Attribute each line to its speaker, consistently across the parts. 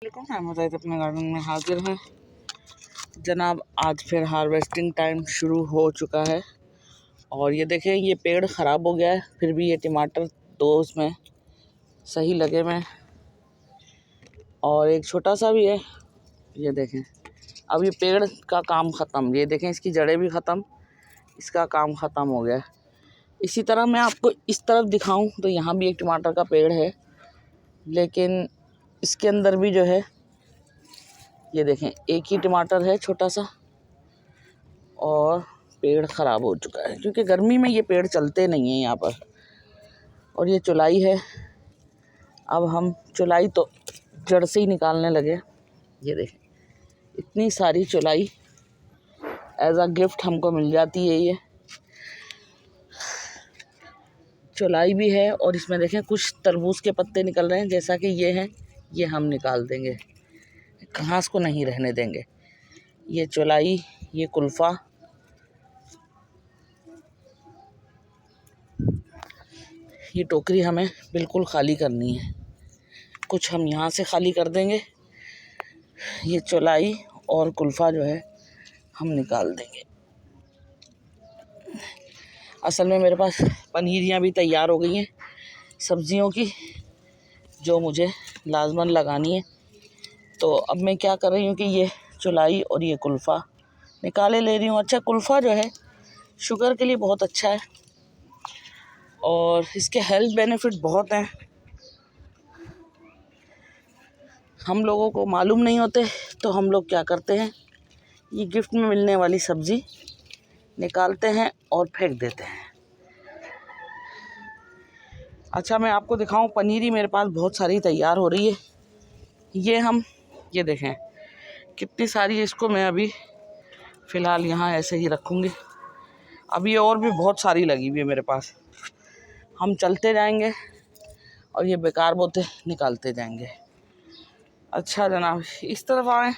Speaker 1: हम मुजाहिद अपने गार्डन में हाजिर हैं जनाब। आज फिर हार्वेस्टिंग टाइम शुरू हो चुका है और ये देखें, ये पेड़ ख़राब हो गया है, फिर भी ये टमाटर दो उसमें सही लगे में और एक छोटा सा भी है। ये देखें, अब ये पेड़ का काम ख़त्म। ये देखें, इसकी जड़ें भी ख़त्म, इसका काम ख़त्म हो गया है। इसी तरह मैं आपको इस तरफ दिखाऊं तो यहाँ भी एक टमाटर का पेड़ है, लेकिन इसके अंदर भी जो है ये देखें एक ही टमाटर है छोटा सा और पेड़ ख़राब हो चुका है क्योंकि गर्मी में ये पेड़ चलते नहीं हैं यहाँ पर। और ये चुलाई है, अब हम चुलाई तो जड़ से ही निकालने लगे। ये देखें, इतनी सारी चुलाई एज अ गिफ्ट हमको मिल जाती है। ये चुलाई भी है और इसमें देखें कुछ तरबूज के पत्ते निकल रहे हैं, जैसा कि ये हैं, ये हम निकाल देंगे, घास को नहीं रहने देंगे। ये चुलाई, ये कुल्फ़ा, ये टोकरी हमें बिल्कुल ख़ाली करनी है। कुछ हम यहाँ से ख़ाली कर देंगे, ये चुलाई और कुल्फ़ा जो है हम निकाल देंगे। असल में मेरे पास पनीरियाँ भी तैयार हो गई हैं सब्ज़ियों की, जो मुझे लाजमन लगानी है। तो अब मैं क्या कर रही हूँ कि ये चुलाई और ये कुल्फ़ा निकाले ले रही हूँ। अच्छा, कुल्फ़ा जो है शुगर के लिए बहुत अच्छा है और इसके हेल्थ बेनिफिट बहुत हैं, हम लोगों को मालूम नहीं होते। तो हम लोग क्या करते हैं, ये गिफ्ट में मिलने वाली सब्ज़ी निकालते हैं और फेंक देते हैं। अच्छा, मैं आपको दिखाऊं, पनीरी मेरे पास बहुत सारी तैयार हो रही है। ये देखें कितनी सारी, इसको मैं अभी फ़िलहाल यहाँ ऐसे ही रखूँगी। अभी और भी बहुत सारी लगी हुई है मेरे पास। हम चलते जाएंगे और ये बेकार बोते निकालते जाएंगे। अच्छा जनाब, इस तरफ आएँ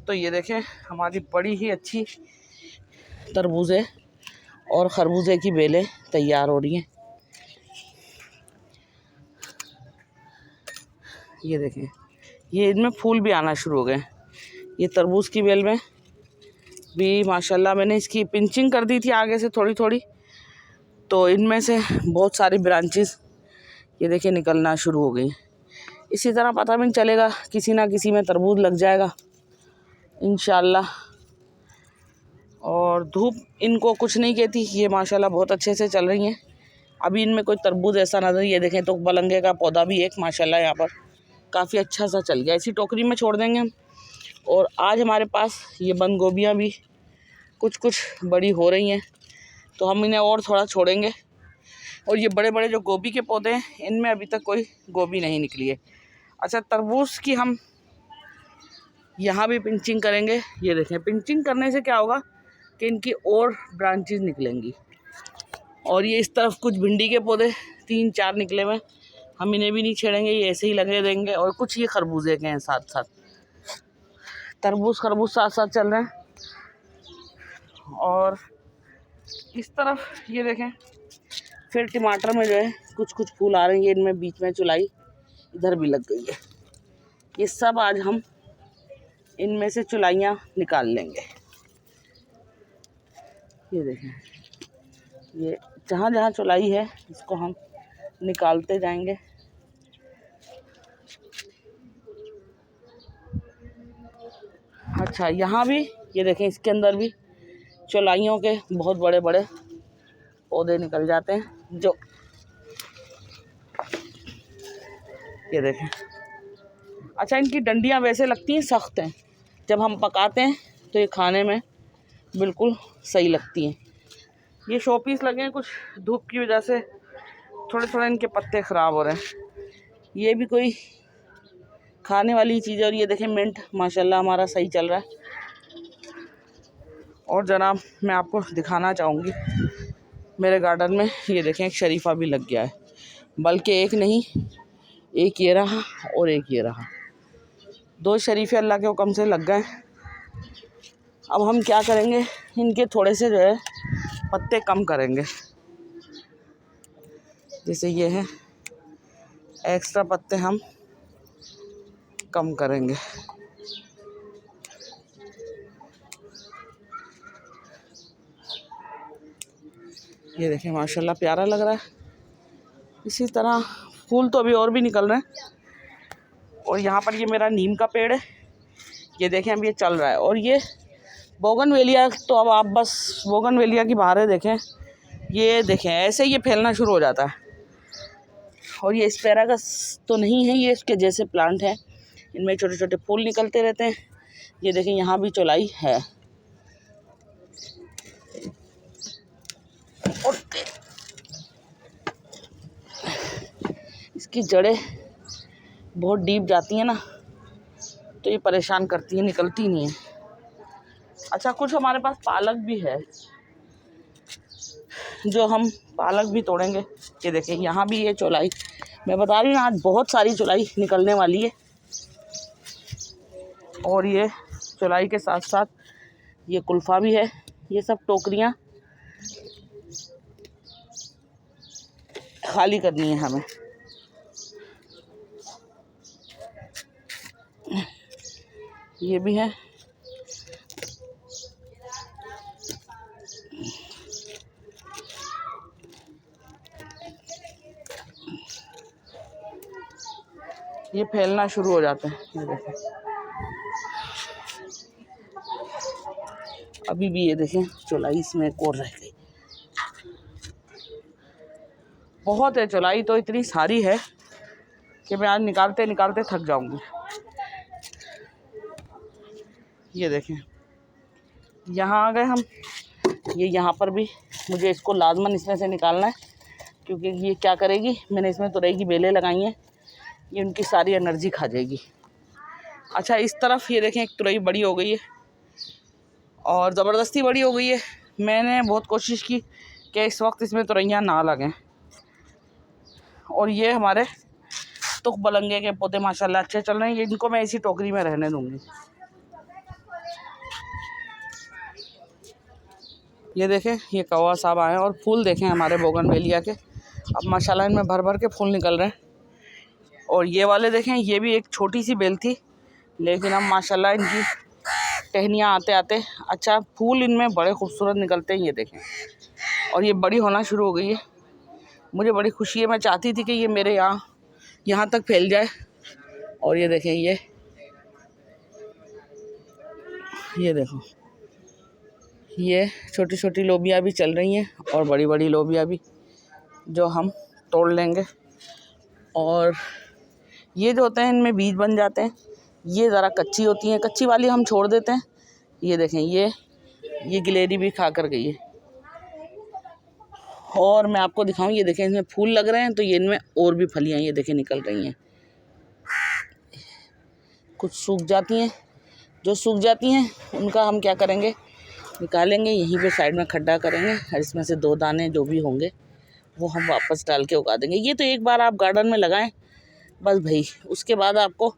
Speaker 1: तो ये देखें हमारी बड़ी ही अच्छी तरबूजे और खरबूजे की बेलें तैयार हो रही हैं। ये देखें, ये इनमें फूल भी आना शुरू हो गए। ये तरबूज की बेल में भी माशाल्लाह मैंने इसकी पिंचिंग कर दी थी आगे से थोड़ी थोड़ी, तो इनमें से बहुत सारी ब्रांचेस ये देखें निकलना शुरू हो गई। इसी तरह पता भी नहीं चलेगा, किसी ना किसी में तरबूज लग जाएगा इंशाल्लाह। और धूप इनको कुछ नहीं कहती, ये माशाल्लाह बहुत अच्छे से चल रही हैं। अभी इनमें कोई तरबूज ऐसा नज़र, ये देखें तो बलंगे का पौधा भी एक माशाल्लाह यहाँ पर काफ़ी अच्छा सा चल गया। इसी टोकरी में छोड़ देंगे हम। और आज हमारे पास ये बंद गोभियाँ भी कुछ कुछ बड़ी हो रही हैं, तो हम इन्हें और थोड़ा छोड़ेंगे। और ये बड़े बड़े जो गोभी के पौधे हैं, इनमें अभी तक कोई गोभी नहीं निकली है। अच्छा, तरबूज की हम यहाँ भी पिंचिंग करेंगे। ये देखें, पिंचिंग करने से क्या होगा कि इनकी और ब्रांचेस निकलेंगी। और ये इस तरफ कुछ भिंडी के पौधे 3-4 निकले हुए, हम इन्हें भी नहीं छेड़ेंगे, ये ऐसे ही लगे देंगे। और कुछ ये खरबूजे के हैं साथ साथ, तरबूज खरबूज साथ साथ चल रहे हैं। और इस तरफ ये देखें फिर टमाटर में जो है कुछ कुछ फूल आ रहे हैं, इनमें बीच में चुलाई इधर भी लग गई है। ये सब आज हम इनमें से चुलाइयाँ निकाल लेंगे। ये देखें, ये जहाँ जहाँ चुलाई है इसको हम निकालते जाएंगे। अच्छा, यहाँ भी ये देखें, इसके अंदर भी चुलाइयों के बहुत बड़े बड़े पौधे निकल जाते हैं। जो ये देखें, अच्छा, इनकी डंडियाँ वैसे लगती हैं सख्त हैं, जब हम पकाते हैं तो ये खाने में बिल्कुल सही लगती हैं। ये शो पीस लगे हैं, कुछ धूप की वजह से थोड़े थोड़े इनके पत्ते ख़राब हो रहे हैं। ये भी कोई खाने वाली चीज़ है। और ये देखें मिंट माशाल्लाह हमारा सही चल रहा है। और जनाब, मैं आपको दिखाना चाहूँगी मेरे गार्डन में ये देखें एक शरीफ़ा भी लग गया है, बल्कि एक नहीं, एक ये रहा और एक ये रहा, 2 शरीफ़े अल्लाह के हुक्म से लग गए। अब हम क्या करेंगे, इनके थोड़े से जो है पत्ते कम करेंगे। जैसे ये है, एक्स्ट्रा पत्ते हम कम करेंगे। ये देखें माशाल्लाह प्यारा लग रहा है। इसी तरह फूल तो अभी और भी निकल रहे हैं। और यहाँ पर ये मेरा नीम का पेड़ है, ये देखें अभी ये चल रहा है। और ये बोगनवेलिया, तो अब आप बस बोगनवेलिया की बहारें देखें, ये देखें ऐसे ये फैलना शुरू हो जाता है। और ये एस्पैरागस तो नहीं है, ये इसके जैसे प्लांट है, इनमें छोटे छोटे फूल निकलते रहते हैं। ये देखें यहाँ भी चौलाई है। और इसकी जड़ें बहुत डीप जाती हैं ना, तो ये परेशान करती है, निकलती नहीं है। अच्छा, कुछ हमारे पास पालक भी है, जो हम पालक भी तोड़ेंगे। ये देखें यहाँ भी ये चौलाई, मैं बता रही हूँ आज बहुत सारी चौलाई निकलने वाली है। और ये चौलाई के साथ साथ ये कुल्फ़ा भी है। ये सब टोकरियाँ खाली करनी है हमें। ये भी है। ये फैलना शुरू हो जाते हैं। ये देखें अभी भी, ये देखें चौलाई इसमें एक और रह गई। बहुत है चौलाई, तो इतनी सारी है कि मैं आज निकालते निकालते थक जाऊंगी। ये देखें यहाँ आ गए हम। ये यहाँ पर भी मुझे इसको लाजमन इसमें से निकालना है, क्योंकि ये क्या करेगी, मैंने इसमें तुरई की बेलें लगाई हैं, ये उनकी सारी एनर्जी खा जाएगी। अच्छा, इस तरफ ये देखें एक तुरई बड़ी हो गई है और ज़बरदस्ती बड़ी हो गई है। मैंने बहुत कोशिश की कि इस वक्त इसमें तुरैयाँ ना लगें। और ये हमारे तुख बलंगे के पौधे माशाल्लाह अच्छे चल रहे हैं। इनको मैं इसी टोकरी में रहने दूँगी। ये देखें ये कौवा साहब आए और फूल देखें हमारे बोगनवेलिया के, अब माशाल्लाह इनमें भर भर के फूल निकल रहे हैं। और ये वाले देखें, ये भी एक छोटी सी बेल थी, लेकिन अब माशाल्लाह इनकी टहनियाँ आते आते अच्छा फूल इनमें बड़े खूबसूरत निकलते हैं। ये देखें, और ये बड़ी होना शुरू हो गई है। मुझे बड़ी खुशी है, मैं चाहती थी कि ये मेरे यहाँ तक फैल जाए। और ये देखें ये देखो, ये छोटी छोटी लोबिया भी चल रही हैं और बड़ी बड़ी लोबिया भी, जो हम तोड़ लेंगे। और ये जो होते हैं इनमें बीज बन जाते हैं। ये ज़रा कच्ची होती हैं, कच्ची वाली हम छोड़ देते हैं। ये देखें ये गिलेरी भी खा कर गई है। और मैं आपको दिखाऊं, ये देखें इसमें फूल लग रहे हैं, तो ये इनमें और भी फलियां ये देखें निकल रही हैं। कुछ सूख जाती हैं, जो सूख जाती हैं उनका हम क्या करेंगे, निकालेंगे, यहीं पे साइड में खड्डा करेंगे और इसमें से 2 दाने जो भी होंगे वो हम वापस डाल के उगा देंगे। ये तो एक बार आप गार्डन में लगाएं बस भाई, उसके बाद आपको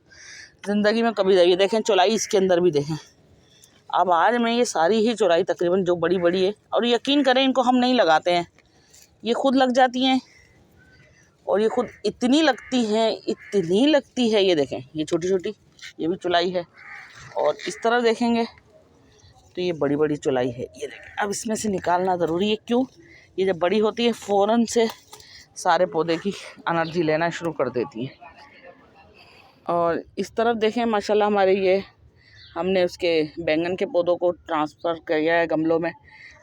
Speaker 1: ज़िंदगी में कभी जाइए। देखें चौलाई इसके अंदर भी देखें। अब आज मैं ये सारी ही चौलाई तकरीबन जो बड़ी बड़ी है, और यकीन करें इनको हम नहीं लगाते हैं, ये खुद लग जाती हैं। और ये खुद इतनी लगती है। ये देखें ये छोटी छोटी, ये भी चौलाई है। और इस तरह देखेंगे तो ये बड़ी बड़ी चौलाई है। ये देखें, अब इसमें से निकालना ज़रूरी है। क्यों, ये जब बड़ी होती है फ़ौरन से सारे पौधे की एनर्जी लेना शुरू कर देती है। और इस तरफ देखें माशाल्लाह हमारे ये हमने उसके बैंगन के पौधों को ट्रांसफ़र किया है गमलों में,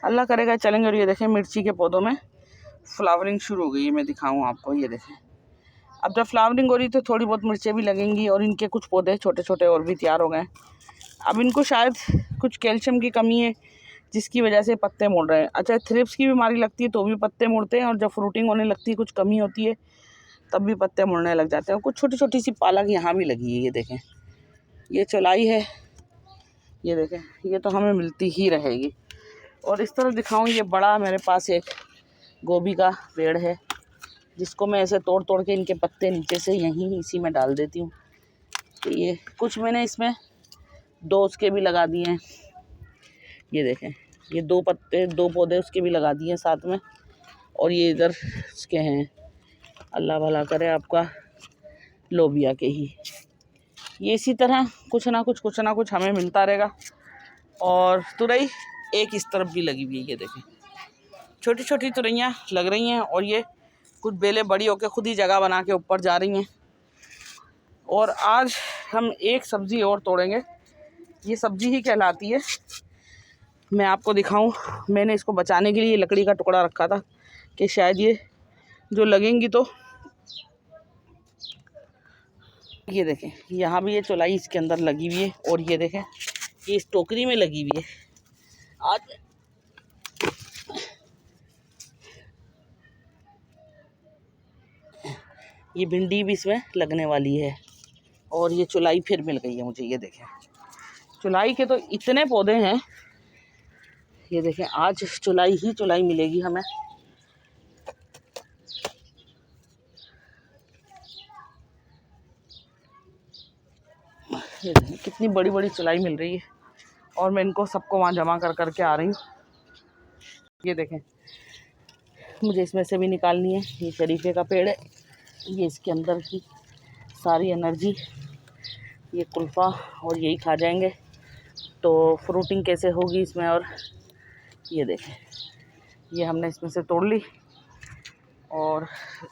Speaker 1: अल्लाह करेगा चलेंगे। और ये देखें मिर्ची के पौधों में फ्लावरिंग शुरू हो गई है, मैं दिखाऊँ आपको। ये देखें, अब जब फ्लावरिंग हो रही तो थोड़ी बहुत मिर्चें भी लगेंगी। और इनके कुछ पौधे छोटे छोटे और भी तैयार हो गए। अब इनको शायद कुछ कैल्शियम की कमी है, जिसकी वजह से पत्ते मुड़ रहे हैं। अच्छा, थ्रिप्स की बीमारी लगती है तो भी पत्ते मुड़ते हैं, और जब फ्रूटिंग होने लगती है, कुछ कमी होती है, तब भी पत्ते मुड़ने लग जाते हैं। और कुछ छोटी छोटी सी पालक यहाँ भी लगी है। ये देखें ये चौलाई है। ये देखें ये तो हमें मिलती ही रहेगी। और इस तरह दिखाऊं, ये बड़ा मेरे पास एक गोभी का पेड़ है, जिसको मैं ऐसे तोड़ तोड़ के इनके पत्ते नीचे से यहीं इसी में डाल देती हूँ। तो ये कुछ मैंने इसमें 2 उसके भी लगा दिए हैं। ये देखें ये 2 पौधे उसके भी लगा दिए हैं साथ में। और ये इधर उसके हैं, अल्लाह भला करे आपका, लोबिया के ही। ये इसी तरह कुछ ना कुछ हमें मिलता रहेगा। और तुरई एक इस तरफ भी लगी हुई है, ये देखें छोटी छोटी तुरैयाँ लग रही हैं और ये कुछ बेलें बड़ी होकर खुद ही जगह बना के ऊपर जा रही हैं। और आज हम एक सब्ज़ी और तोड़ेंगे, ये सब्ज़ी ही कहलाती है। मैं आपको दिखाऊं, मैंने इसको बचाने के लिए लकड़ी का टुकड़ा रखा था कि शायद ये जो लगेंगी तो। ये देखें यहाँ भी ये चौलाई इसके अंदर लगी हुई है और ये देखें ये इस टोकरी में लगी हुई है। आज ये भिंडी भी इसमें लगने वाली है और ये चौलाई फिर मिल गई है मुझे। ये देखें चौलाई के तो इतने पौधे हैं, ये देखें आज चौलाई ही चौलाई मिलेगी हमें। ये देखें कितनी बड़ी बड़ी चौलाई मिल रही है और मैं इनको सबको वहाँ जमा कर करके आ रही हूँ। ये देखें मुझे इसमें से भी निकालनी है। ये शरीफे का पेड़ है, ये इसके अंदर की सारी एनर्जी ये कुल्फ़ा और यही खा जाएंगे, तो फ्रूटिंग कैसे होगी इसमें। और ये देखें ये हमने इसमें से तोड़ ली। और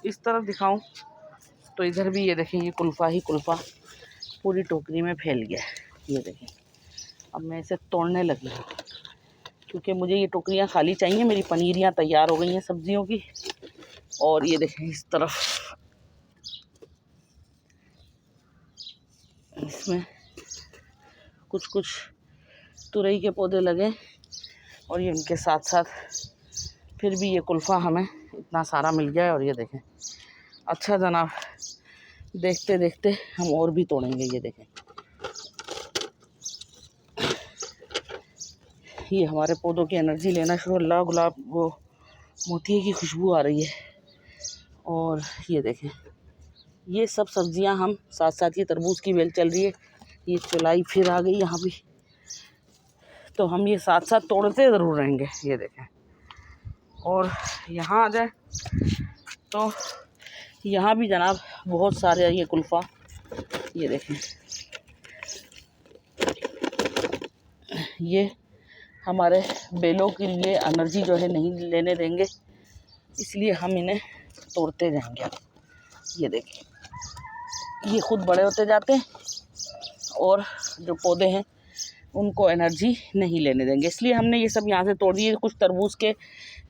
Speaker 1: इस तरफ दिखाऊं तो इधर भी ये देखें ये कुल्फ़ा ही कुल्फ़ा पूरी टोकरी में फैल गया। ये देखें अब मैं इसे तोड़ने लगी हूँ क्योंकि मुझे ये टोकरियाँ खाली चाहिए। मेरी पनीरियाँ तैयार हो गई हैं सब्जियों की। और ये देखें इस तरफ इसमें कुछ कुछ तुरई के पौधे लगे और ये इनके साथ साथ फिर भी ये कुल्फ़ा हमें इतना सारा मिल गया है। और ये देखें अच्छा जनाब, देखते देखते हम और भी तोड़ेंगे। ये देखें ये हमारे पौधों की एनर्जी लेना शुरू, अल्लाह गुलाब वो मोती की खुशबू आ रही है। और ये देखें ये सब सब्जियां हम साथ साथ, ये तरबूज की बेल चल रही है, ये चौलाई फिर आ गई यहाँ भी, तो हम ये साथ साथ तोड़ते ज़रूर रहेंगे। ये देखें और यहाँ आ जाए तो यहाँ भी जनाब बहुत सारे ये कुल्फ़ा। ये देखें ये हमारे बेलों के लिए एनर्जी जो है नहीं लेने देंगे, इसलिए हम इन्हें तोड़ते जाएंगे। ये देखें ये खुद बड़े होते जाते हैं और जो पौधे हैं उनको एनर्जी नहीं लेने देंगे, इसलिए हमने ये सब यहाँ से तोड़ दिए। कुछ तरबूज के,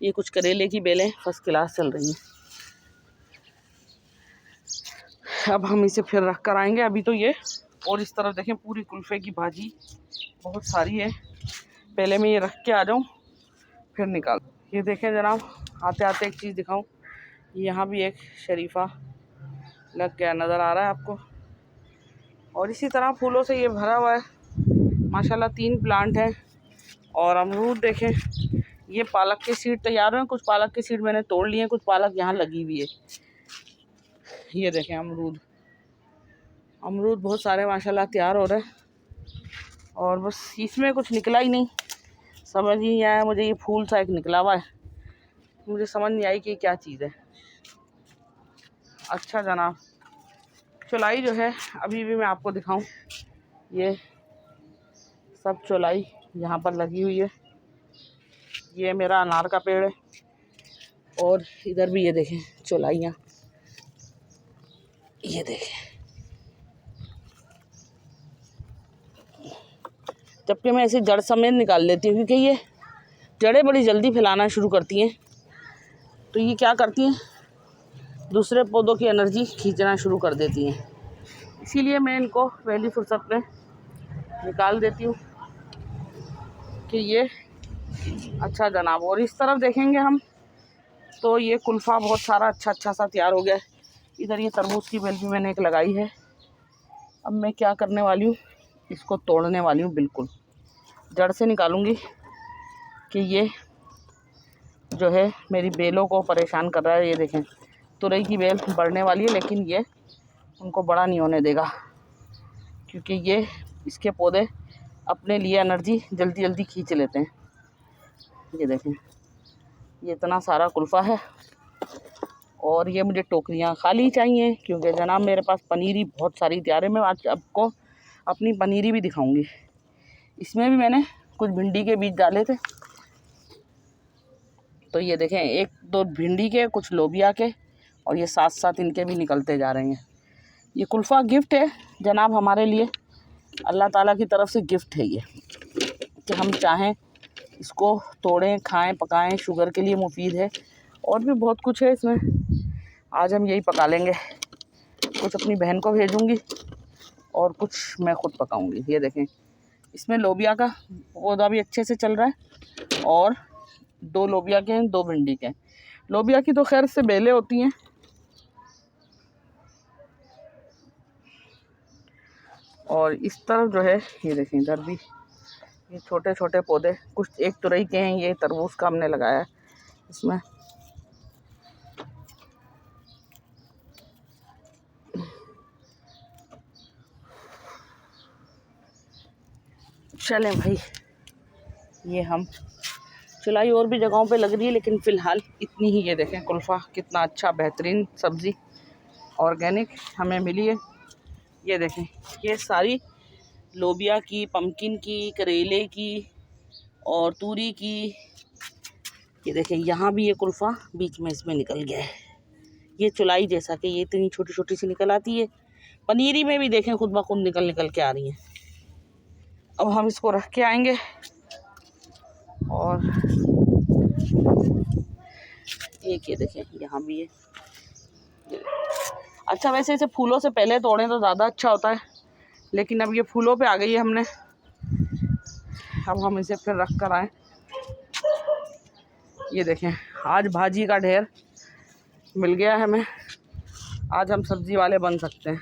Speaker 1: ये कुछ करेले की बेलें फर्स्ट क्लास चल रही हैं। अब हम इसे फिर रख कर आएंगे अभी तो ये। और इस तरफ देखें पूरी कुल्फ़े की भाजी बहुत सारी है, पहले मैं ये रख के आ जाऊँ फिर निकाल। ये देखें जनाब आते आते एक चीज़ दिखाऊं, यहाँ भी एक शरीफा लग गया नज़र आ रहा है आपको। और इसी तरह फूलों से ये भरा हुआ है माशाल्लाह। 3 प्लांट हैं। और अमरूद देखें ये पालक के सीड तैयार हैं, कुछ पालक के सीड मैंने तोड़ लिए हैं, कुछ पालक यहाँ लगी हुई है। ये देखें अमरूद बहुत सारे माशाल्लाह तैयार हो रहे हैं। और बस इसमें कुछ निकला ही नहीं, समझ ही नहीं आया मुझे। ये फूल सा एक निकला हुआ है, मुझे समझ नहीं आई कि क्या चीज़ है। अच्छा जनाब चौलाई जो है अभी भी मैं आपको दिखाऊं, ये सब चौलाई यहाँ पर लगी हुई है। ये मेरा अनार का पेड़ है और इधर भी ये देखें चौलाइयाँ। ये देखें जबकि मैं ऐसे जड़ समेत निकाल लेती हूँ क्योंकि ये जड़ें बड़ी जल्दी फैलाना शुरू करती हैं, तो ये क्या करती हैं दूसरे पौधों की एनर्जी खींचना शुरू कर देती हैं। इसीलिए मैं इनको पहली फुर्सत में निकाल देती हूँ कि ये अच्छा जनाब। और इस तरफ देखेंगे हम तो ये कुल्फ़ा बहुत सारा अच्छा सा तैयार हो गया है। इधर ये तरबूज की बेल भी मैंने एक लगाई है। अब मैं क्या करने वाली हूँ, इसको तोड़ने वाली हूँ, बिल्कुल जड़ से निकालूंगी कि ये जो है मेरी बेलों को परेशान कर रहा है। ये देखें तुरई की बेल बढ़ने वाली है लेकिन ये उनको बड़ा नहीं होने देगा क्योंकि ये इसके पौधे अपने लिए एनर्जी जल्दी जल्दी खींच लेते हैं। ये देखें ये इतना सारा कुल्फ़ा है और ये मुझे टोकरियाँ खाली चाहिए क्योंकि जनाब मेरे पास पनीरी बहुत सारी तैयार है। मैं आज आपको अपनी पनीरी भी दिखाऊंगी। इसमें भी मैंने कुछ भिंडी के बीज डाले थे, तो ये देखें 1-2 भिंडी के, कुछ लोबिया के, और ये साथ साथ इनके भी निकलते जा रहे हैं। ये कुल्फ़ा गिफ्ट है जनाब हमारे लिए, अल्लाह ताला की तरफ से गिफ्ट है ये, कि हम चाहें इसको तोड़ें, खाएं, पकाएं, शुगर के लिए मुफीद है। और भी बहुत कुछ है इसमें, आज हम यही पका लेंगे। कुछ अपनी बहन को भेजूंगी और कुछ मैं ख़ुद पकाऊंगी। ये देखें इसमें लोबिया का पौधा भी अच्छे से चल रहा है, और 2 लोबिया के हैं, 2 भिंडी के हैं। लोबिया की तो खैर से बेलें होती हैं, और इस तरफ जो है ये देखें इधर भी ये छोटे छोटे पौधे, कुछ एक तुरई के हैं, ये तरबूज का हमने लगाया है इसमें। चलें भाई, ये हम चुलाई और भी जगहों पे लग रही है, लेकिन फ़िलहाल इतनी ही। ये देखें कुल्फ़ा कितना अच्छा बेहतरीन सब्ज़ी ऑर्गेनिक हमें मिली है। ये देखें ये सारी लोबिया की, पम्पकिन की, करेले की और तूरी की। ये देखें यहाँ भी ये कुल्फ़ा बीच में इसमें निकल गया है, ये चुलाई जैसा कि ये इतनी छोटी छोटी सी निकल आती है। पनीरी में भी देखें खुद ब खुद निकल के आ रही हैं। अब हम इसको रख के आएंगे, और एक ये देखें यहाँ भी है। अच्छा वैसे इसे फूलों से पहले तोड़ें तो ज़्यादा अच्छा होता है, लेकिन अब ये फूलों पे आ गई है हमने, अब हम इसे फिर रख कर आए। ये देखें आज भाजी का ढेर मिल गया है हमें, आज हम सब्ज़ी वाले बन सकते हैं।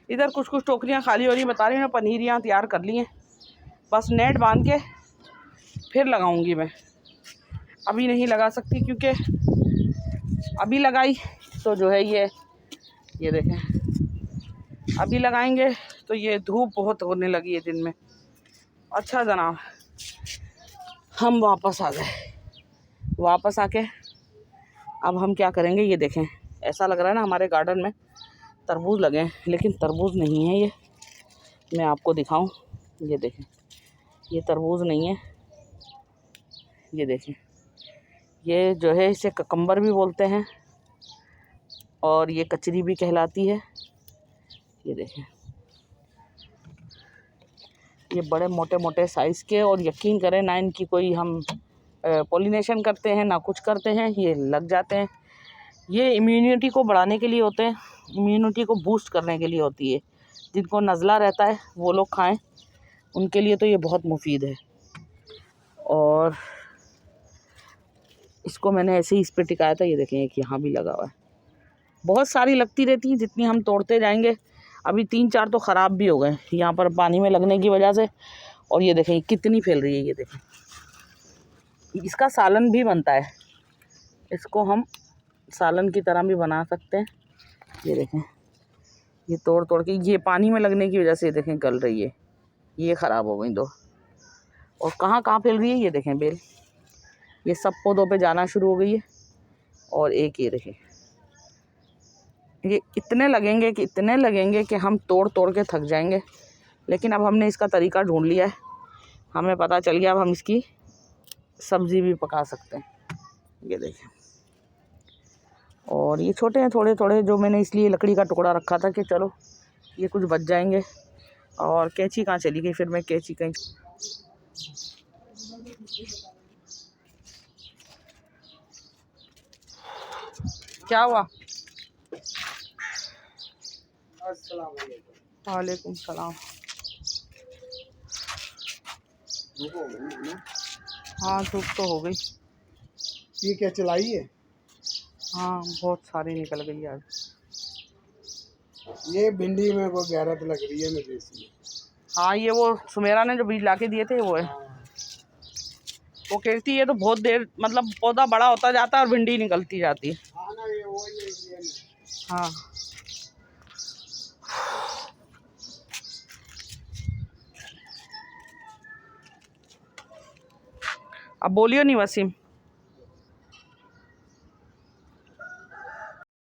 Speaker 1: इधर कुछ कुछ टोकरियाँ खाली हो रही बता रही हूँ, पनीरियाँ तैयार कर ली हैं, बस नेट बांध के फिर लगाऊंगी मैं। अभी नहीं लगा सकती, क्योंकि अभी लगाई तो जो है ये देखें अभी लगाएंगे तो ये धूप बहुत होने लगी है दिन में। अच्छा जनाब हम वापस आ गए, वापस आके अब हम क्या करेंगे। ये देखें ऐसा लग रहा है ना हमारे गार्डन में तरबूज लगे हैं, लेकिन तरबूज नहीं है ये। मैं आपको दिखाऊं, ये देखें ये तरबूज नहीं है। ये देखें ये जो है इसे ककम्बर भी बोलते हैं, और ये कचरी भी कहलाती है। ये देखें ये बड़े मोटे मोटे साइज़ के, और यकीन करें ना इनकी कोई हम पॉलिनेशन करते हैं ना कुछ करते हैं, ये लग जाते हैं। ये इम्यूनिटी को बढ़ाने के लिए होते हैं, इम्यूनिटी को बूस्ट करने के लिए होती है। जिनको नज़ला रहता है वो लोग खाएं, उनके लिए तो ये बहुत मुफीद है। और इसको मैंने ऐसे ही इस पर टिकाया था। ये देखें एक यहाँ भी लगा हुआ है, बहुत सारी लगती रहती हैं जितनी हम तोड़ते जाएंगे। अभी 3-4 तो ख़राब भी हो गए यहाँ पर पानी में लगने की वजह से। और ये देखें कितनी फैल रही है। ये देखें इसका सालन भी बनता है, इसको हम सालन की तरह भी बना सकते हैं। ये देखें ये तोड़ तोड़ के ये पानी में लगने की वजह से ये देखें गल रही है, ये ख़राब हो गई 2। और कहाँ कहाँ फैल रही है ये देखें बेल, ये सब पौधों पे जाना शुरू हो गई है। और एक ये देखें ये इतने लगेंगे कि हम तोड़ तोड़ के थक जाएंगे, लेकिन अब हमने इसका तरीका ढूंढ लिया है, हमें पता चल गया अब हम इसकी सब्ज़ी भी पका सकते हैं। ये देखें और ये छोटे हैं थोड़े थोड़े, जो मैंने इसलिए लकड़ी का टुकड़ा रखा था कि चलो ये कुछ बच जाएंगे। और कैंची कहाँ चली गई, फिर मैं कैंची कहीं क्या हुआ। वालेकुम सलाम। हाँ धूप तो हो गई।
Speaker 2: ये क्या चलाई है?
Speaker 1: हाँ बहुत सारी निकल गई आज।
Speaker 2: ये भिंडी में वो गैरत लग रही है मुझे इसमें।
Speaker 1: हाँ ये वो सुमेरा ने जो बीज ला के दिए थे वो है। वो कहती है तो बहुत देर मतलब पौधा बड़ा होता जाता है और भिंडी निकलती जाती है।
Speaker 2: हाँ ना ये वही है।
Speaker 1: हाँ अब बोलियो नहीं वसीम।